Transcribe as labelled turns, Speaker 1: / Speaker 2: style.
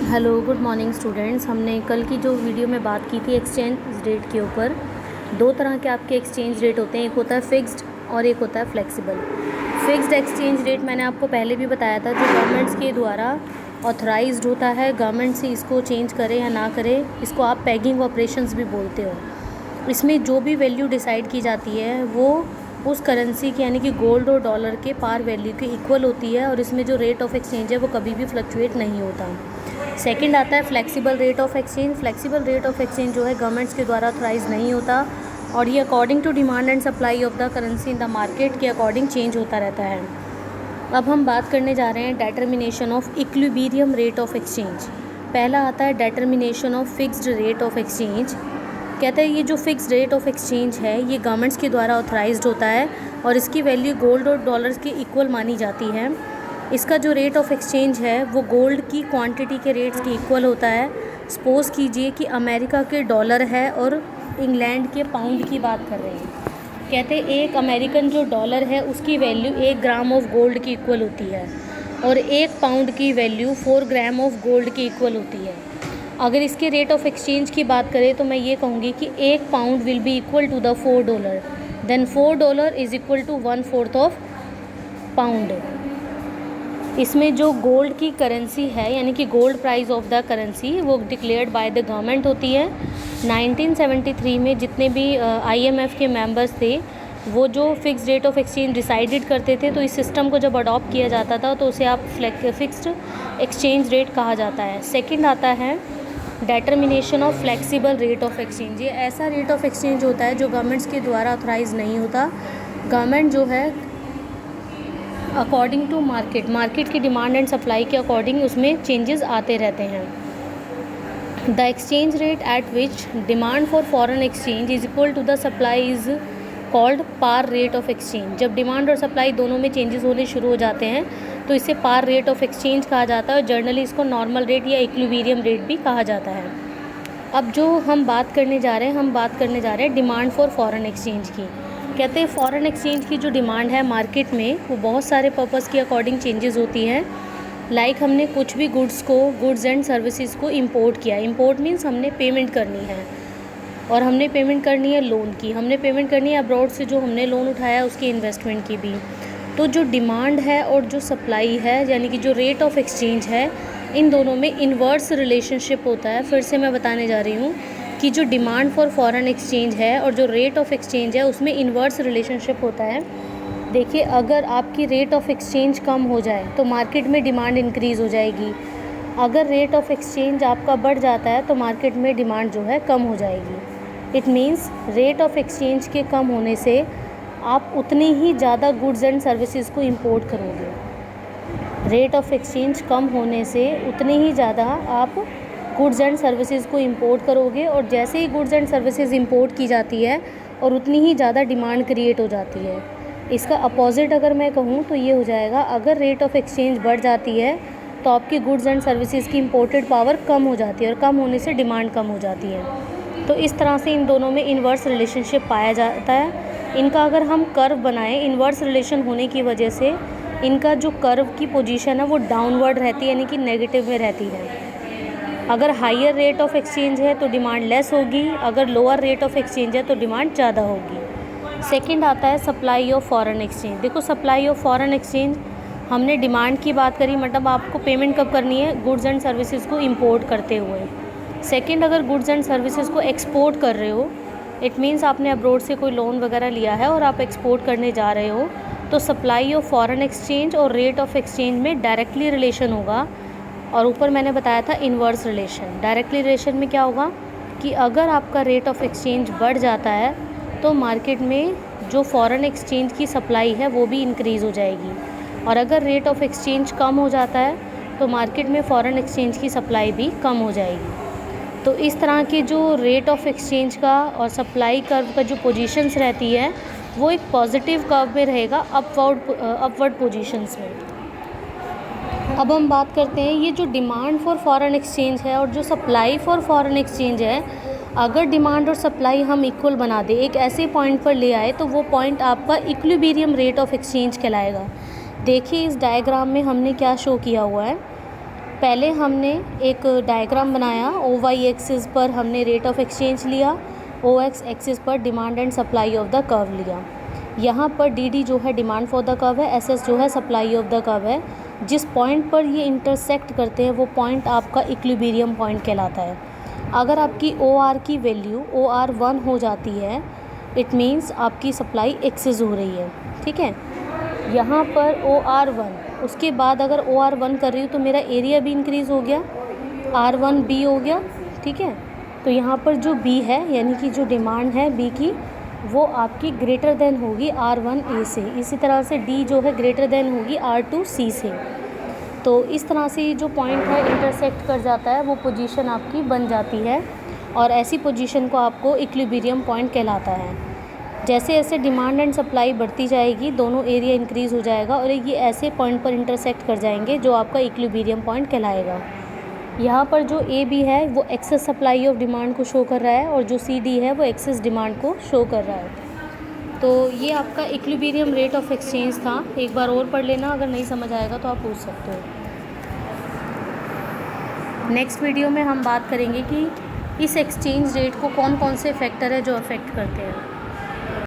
Speaker 1: Hello good morning students. हमने कल की जो वीडियो में बात की थी एक्सचेंज रेट के ऊपर, दो तरह के आपके एक्सचेंज रेट होते हैं, एक होता है फिक्स्ड और एक होता है फ्लेक्सिबल। फिक्स्ड एक्सचेंज रेट मैंने आपको पहले भी बताया था, जो गवर्नमेंट्स के द्वारा ऑथराइज्ड होता है, गवर्नमेंट से इसको चेंज करे या ना करे, इसको आप पैगिंग ऑपरेशंस भी बोलते हो। इसमें जो भी वैल्यू डिसाइड की जाती है वो उस करेंसी की यानी कि गोल्ड और डॉलर के पार वैल्यू के इक्वल होती है, और इसमें जो रेट ऑफ एक्सचेंज है वो कभी भी फ्लक्चुएट नहीं होता। सेकंड आता है flexible rate of exchange. Flexible rate of exchange जो है गवर्नमेंट्स के द्वारा ऑथराइज नहीं होता, और ये according to demand and supply of the currency in the market के अकॉर्डिंग चेंज होता रहता है। अब हम बात करने जा रहे हैं determination of equilibrium rate of exchange. पहला आता है determination of fixed rate of exchange. कहते हैं ये जो फिक्स रेट ऑफ एक्सचेंज है ये गवर्नमेंट्स के द्वारा ऑथराइज्ड होता है, और इसकी वैल्यू गोल्ड और डॉलर्स के इक्वल मानी जाती है। इसका जो रेट ऑफ एक्सचेंज है वो गोल्ड की क्वांटिटी के रेट्स के इक्वल होता है। सपोज़ कीजिए कि अमेरिका के डॉलर है और इंग्लैंड के पाउंड की बात कर रहे हैं। कहते हैं एक अमेरिकन जो डॉलर है उसकी वैल्यू 1 ग्राम ऑफ गोल्ड की इक्वल होती है, और 1 पाउंड की वैल्यू 4 ग्राम ऑफ गोल्ड की इक्वल होती है। अगर इसके रेट ऑफ एक्सचेंज की बात करें तो मैं ये कहूँगी कि 1 pound will be equal to the $4, then $4 is equal to 1/4 of pound. इसमें जो गोल्ड की करेंसी है यानी कि gold price of the currency वो डिक्लेयर्ड बाय द गवर्नमेंट होती है। 1973 में जितने भी IMF के मेंबर्स थे वो जो fix rate of exchange decided करते थे, तो इस सिस्टम को जब अडॉप्ट किया जाता था तो उसे आप फिक्स्ड एक्सचेंज रेट कहा जाता है। सेकंड आता है determination of flexible rate of exchange. ये ऐसा रेट ऑफ एक्सचेंज होता है जो गवर्नमेंट्स के द्वारा ऑथराइज नहीं होता। गवर्नमेंट जो है अकॉर्डिंग टू मार्केट की डिमांड एंड सप्लाई के अकॉर्डिंग उसमें चेंजेस आते रहते हैं। The exchange rate at which demand for foreign exchange is equal to the supply is called par rate of exchange. जब डिमांड और सप्लाई दोनों में चेंजेस होने शुरू हो जाते हैं तो इसे पार रेट ऑफ एक्सचेंज कहा जाता है, और जर्नली इसको नॉर्मल रेट या इक्विलिब्रियम रेट भी कहा जाता है। अब जो हम बात करने जा रहे हैं डिमांड फॉर फॉरेन एक्सचेंज की। कहते हैं फॉरेन एक्सचेंज की जो डिमांड है मार्केट में वो बहुत सारे पर्पज़ के अकॉर्डिंग चेंजेस होती हैं। लाइक हमने कुछ भी गुड्स एंड सर्विसेज को इंपोर्ट किया। इंपोर्ट मीन्स हमने पेमेंट करनी है, और हमने पेमेंट करनी है लोन की, हमने पेमेंट करनी है अब्रॉड से जो हमने लोन उठाया उसकी इन्वेस्टमेंट की भी। तो जो डिमांड है और जो सप्लाई है यानी कि जो रेट ऑफ एक्सचेंज है, इन दोनों में इन्वर्स रिलेशनशिप होता है। फिर से मैं बताने जा रही हूँ कि जो डिमांड फॉर फॉरेन एक्सचेंज है और जो रेट ऑफ एक्सचेंज है उसमें इन्वर्स रिलेशनशिप होता है। देखिए, अगर आपकी रेट ऑफ एक्सचेंज कम हो जाए तो मार्केट में डिमांड इंक्रीज़ हो जाएगी। अगर रेट ऑफ एक्सचेंज आपका बढ़ जाता है तो मार्केट में डिमांड जो है कम हो जाएगी। It means rate of exchange के कम होने से आप उतनी ही ज़्यादा गुड्स एंड सर्विसेज को इंपोर्ट करोगे। रेट ऑफ एक्सचेंज कम होने से उतनी ही ज़्यादा आप गुड्स एंड सर्विसेज को इंपोर्ट करोगे, और जैसे ही गुड्स एंड सर्विसेज इंपोर्ट की जाती है और उतनी ही ज़्यादा डिमांड क्रिएट हो जाती है। इसका अपोजिट अगर मैं कहूँ तो ये हो जाएगा, अगर रेट ऑफ एक्सचेंज बढ़ जाती है तो आपकी गुड्स एंड सर्विसेज की इंपोर्टेड पावर कम हो जाती है, और कम होने से डिमांड कम हो जाती है। तो इस तरह से इन दोनों में इन्वर्स रिलेशनशिप पाया जाता है। इनका अगर हम कर्व बनाएं, इन्वर्स रिलेशन होने की वजह से इनका जो कर्व की पोजीशन है वो डाउनवर्ड रहती है, यानी कि नेगेटिव में रहती है। अगर हायर रेट ऑफ एक्सचेंज है तो डिमांड लेस होगी, अगर लोअर रेट ऑफ एक्सचेंज है तो डिमांड ज़्यादा होगी। सेकंड आता है सप्लाई ऑफ फॉरेन एक्सचेंज। देखो, सप्लाई ऑफ फॉरेन एक्सचेंज हमने डिमांड की बात करी, मतलब आपको पेमेंट कब करनी है, गुड्स एंड सर्विसेज को इंपोर्ट करते हुए। सेकंड, अगर गुड्स एंड सर्विसेज को एक्सपोर्ट कर रहे हो, इट मीन्स आपने अब्रॉड से कोई लोन वगैरह लिया है और आप एक्सपोर्ट करने जा रहे हो, तो सप्लाई ऑफ फॉरेन एक्सचेंज और रेट ऑफ एक्सचेंज में डायरेक्टली रिलेशन होगा। और ऊपर मैंने बताया था इन्वर्स रिलेशन। डायरेक्टली रिलेशन में क्या होगा कि अगर आपका रेट ऑफ एक्सचेंज बढ़ जाता है तो मार्केट में जो फॉरेन एक्सचेंज की सप्लाई है वो भी इंक्रीज़ हो जाएगी, और अगर रेट ऑफ एक्सचेंज कम हो जाता है तो मार्केट में फॉरेन एक्सचेंज की सप्लाई भी कम हो जाएगी। तो इस तरह के जो रेट ऑफ एक्सचेंज का और सप्लाई कर्व का जो पोजीशंस रहती है वो एक पॉजिटिव कर्व में रहेगा, अपवर्ड पोजीशंस में। अब हम बात करते हैं ये जो डिमांड फॉर फॉरेन एक्सचेंज है और जो सप्लाई फॉर फॉरेन एक्सचेंज है, अगर डिमांड और सप्लाई हम इक्वल बना दें, एक ऐसे पॉइंट पर ले आए, तो वो पॉइंट आपका इक्विलिब्रियम रेट ऑफ एक्सचेंज कहलाएगा। देखिए, इस डायग्राम में हमने क्या शो किया हुआ है पहले हमने एक डायग्राम बनाया, ओ वाई एक्सिस पर हमने रेट ऑफ एक्सचेंज लिया, ओ एक्स एक्सिस पर demand and supply of the curve लिया। यहाँ पर डी डी जो है डिमांड फॉर द कर्व है, एस एस जो है सप्लाई ऑफ द कर्व है। जिस पॉइंट पर ये इंटरसेक्ट करते हैं वो पॉइंट आपका इक्विलिब्रियम पॉइंट कहलाता है। अगर आपकी ओ आर की वैल्यू ओ आर 1 हो जाती है, इट मीन्स आपकी सप्लाई एक्सेस हो रही है, ठीक है। यहाँ पर ओ आर 1, उसके बाद अगर ओ आर 1 कर रही हूँ तो मेरा एरिया भी इंक्रीज़ हो गया, आर 1 बी हो गया, ठीक है। तो यहाँ पर जो बी है यानी कि जो डिमांड है बी की, वो आपकी ग्रेटर देन होगी आर 1 ए से। इसी तरह से डी जो है ग्रेटर देन होगी आर 2 सी से। तो इस तरह से जो पॉइंट है इंटरसेक्ट कर जाता है, वो पोजीशन आपकी बन जाती है और ऐसी पोजीशन को आपको इक्विलिब्रियम पॉइंट कहलाता है। जैसे जैसे डिमांड एंड सप्लाई बढ़ती जाएगी, दोनों एरिया इंक्रीज़ हो जाएगा और ये ऐसे पॉइंट पर इंटरसेक्ट कर जाएंगे जो आपका इक्विलिब्रियम पॉइंट कहलाएगा। यहाँ पर जो ए बी है वो एक्सेस सप्लाई ऑफ डिमांड को शो कर रहा है और जो सी डी है वो एक्सेस डिमांड को शो कर रहा है। तो ये आपका इक्विलिब्रियम रेट ऑफ एक्सचेंज था। एक बार और पढ़ लेना, अगर नहीं समझ आएगा तो आप पूछ सकते हो। नेक्स्ट वीडियो में हम बात करेंगे कि इस एक्सचेंज रेट को कौन कौन से फैक्टर है जो अफेक्ट करते हैं।